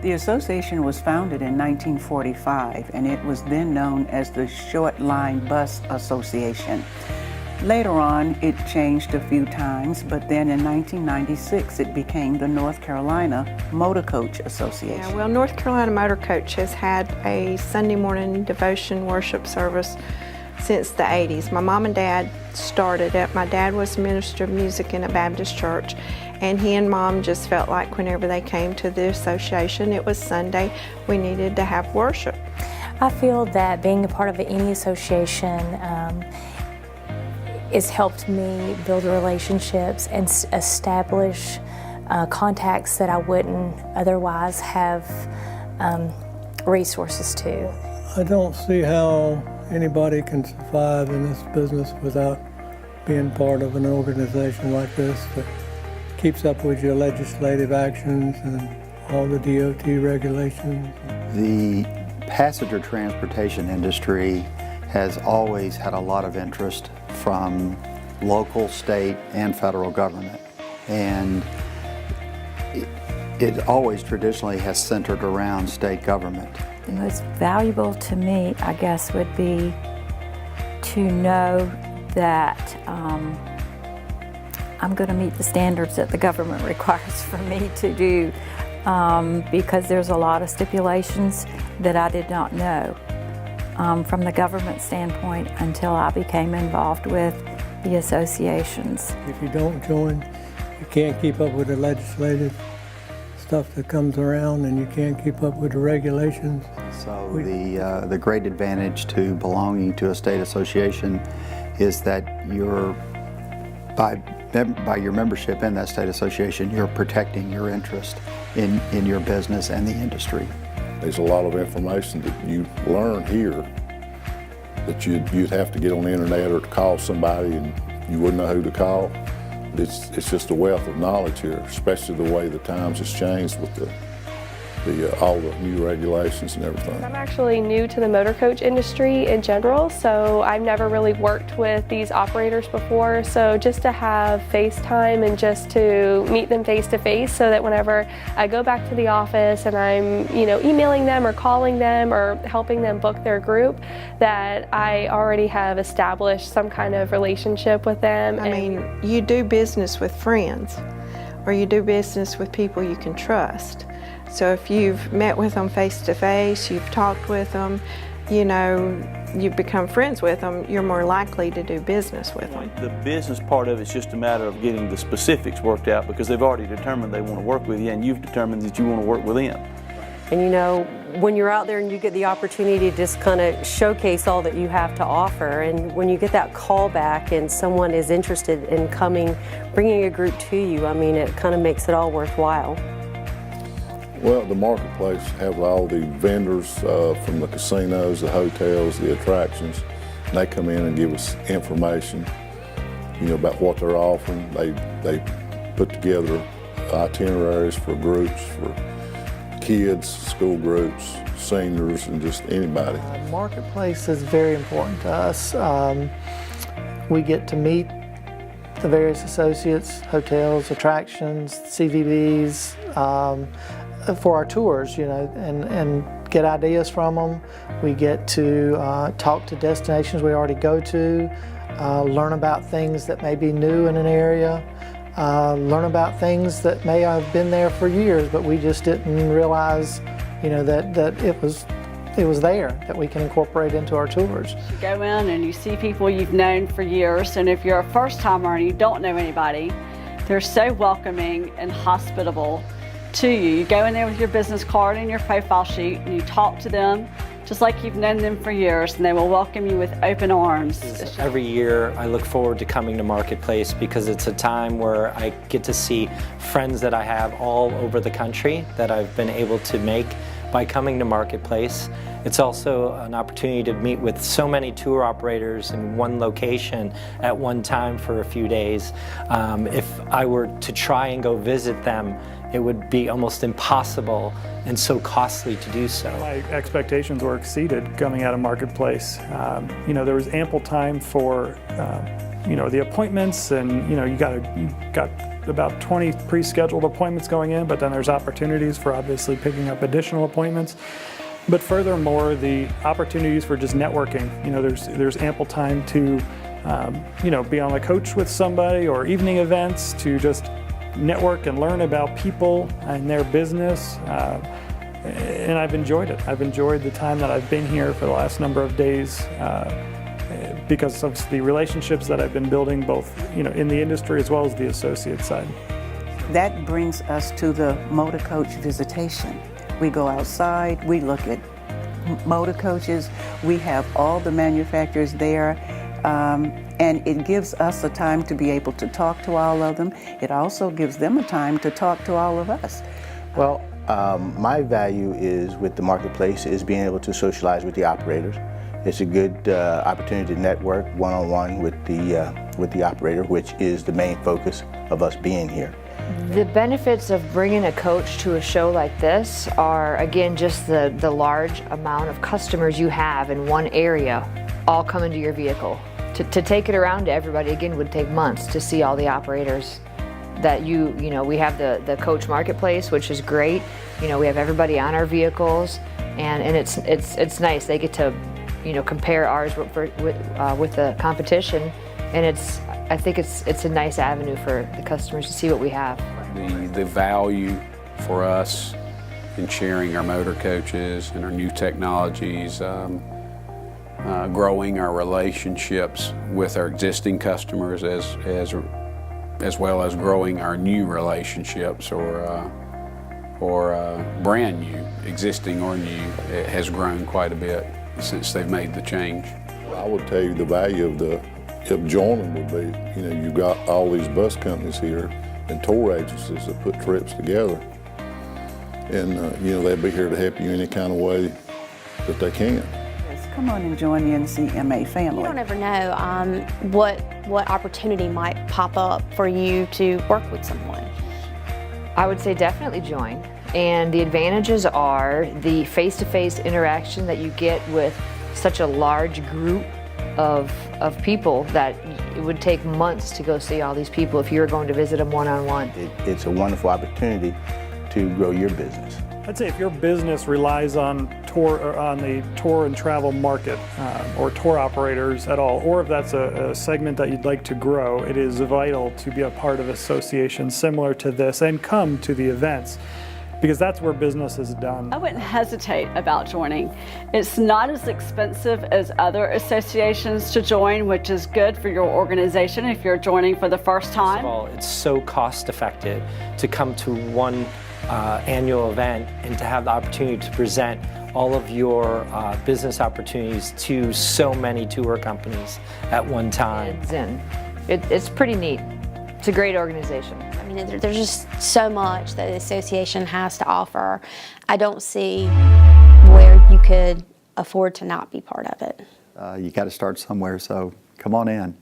The association was founded in 1945, and it was then known as the Short Line Bus Association. Later on, it changed a few times, but then in 1996, it became the North Carolina Motor Coach Association. Yeah, well, North Carolina Motor Coach has had a Sunday morning devotion worship service since the 80s. My mom and dad started it. My dad was a minister of music in a Baptist church, and he and mom just felt like whenever they came to the association, it was Sunday, we needed to have worship. I feel that being a part of any association has helped me build relationships and establish contacts that I wouldn't otherwise have resources to. I don't see how anybody can survive in this business without being part of an organization like this that keeps up with your legislative actions and all the DOT regulations. The passenger transportation industry has always had a lot of interest from local, state, and federal government. And it always traditionally has centered around state government. The most valuable to me, I guess, would be to know that I'm going to meet the standards that the government requires for me to do, because there's a lot of stipulations that I did not know from the government standpoint until I became involved with the associations. If you don't join, you can't keep up with the legislative stuff that comes around, and you can't keep up with the regulations. So the great advantage to belonging to a state association is that you're, by your membership in that state association, you're protecting your interest in your business and the industry. There's a lot of information that you learn here that you'd have to get on the internet or to call somebody and you wouldn't know who to call. It's just a wealth of knowledge here, especially the way the times has changed with all the new regulations and everything. I'm actually new to the motor coach industry in general, so I've never really worked with these operators before. So just to have FaceTime and just to meet them face to face, so that whenever I go back to the office and I'm, emailing them or calling them or helping them book their group, that I already have established some kind of relationship with them. I mean, you do business with friends, or you do business with people you can trust. So if you've met with them face to face, you've talked with them, you've become friends with them, you're more likely to do business with them. The business part of it's just a matter of getting the specifics worked out, because they've already determined they want to work with you, and you've determined that you want to work with them. And when you're out there and you get the opportunity to just kind of showcase all that you have to offer, and when you get that call back and someone is interested in bringing a group to you, I mean, it kind of makes it all worthwhile. Well, the marketplace have all the vendors from the casinos, the hotels, the attractions, and they come in and give us information, about what they're offering. They put together itineraries for groups, for kids, school groups, seniors, and just anybody. Marketplace is very important to us. We get to meet the various associates, hotels, attractions, CVBs, for our tours, and get ideas from them. We get to talk to destinations we already go to, learn about things that may be new in an area, learn about things that may have been there for years, but we just didn't realize, that it was there, that we can incorporate into our tours. You go in and you see people you've known for years, and if you're a first timer and you don't know anybody, they're so welcoming and hospitable to you. You go in there with your business card and your profile sheet, and you talk to them just like you've known them for years, and they will welcome you with open arms. Every year I look forward to coming to Marketplace, because it's a time where I get to see friends that I have all over the country that I've been able to make by coming to Marketplace. It's also an opportunity to meet with so many tour operators in one location at one time for a few days. If I were to try and go visit them, it would be almost impossible and so costly to do so. My expectations were exceeded coming out of Marketplace. There was ample time for the appointments, and you got about 20 pre-scheduled appointments going in, but then there's opportunities for obviously picking up additional appointments. But furthermore, the opportunities for just networking. There's ample time to be on the coach with somebody, or evening events to just network and learn about people and their business. And I've enjoyed it. I've enjoyed the time that I've been here for the last number of days because of the relationships that I've been building, both in the industry as well as the associate side. That brings us to the motor coach visitation. We go outside, we look at motor coaches, we have all the manufacturers there, and it gives us a time to be able to talk to all of them. It also gives them a time to talk to all of us. Well, my value is with the marketplace is being able to socialize with the operators. It's a good opportunity to network one-on-one with the operator, which is the main focus of us being here. The benefits of bringing a coach to a show like this are, again, just the large amount of customers you have in one area all come into your vehicle. To take it around to everybody, again, would take months to see all the operators that we have the coach marketplace, which is great. We have everybody on our vehicles, and it's nice. They get to compare ours with the competition, and I think it's a nice avenue for the customers to see what we have. The value for us in sharing our motor coaches and our new technologies, growing our relationships with our existing customers as well as growing our new relationships or brand new, existing or new, it has grown quite a bit since they've made the change. I would tell you the value of joining would be, you've got all these bus companies here and tour agencies that put trips together, and they'll be here to help you any kind of way that they can. Yes, come on and join the NCMA family. You don't ever know what opportunity might pop up for you to work with someone. I would say definitely join. And the advantages are the face-to-face interaction that you get with such a large group of people that it would take months to go see all these people if you were going to visit them one-on-one. It's a wonderful opportunity to grow your business. I'd say if your business relies on the tour and travel market or tour operators at all, or if that's a segment that you'd like to grow, it is vital to be a part of associations similar to this and come to the events, because that's where business is done. I wouldn't hesitate about joining. It's not as expensive as other associations to join, which is good for your organization if you're joining for the first time. First of all, it's so cost effective to come to one annual event and to have the opportunity to present all of your business opportunities to so many tour companies at one time. It's pretty neat. It's a great organization. I mean, there's just so much that the association has to offer. I don't see where you could afford to not be part of it. You got to start somewhere, so come on in.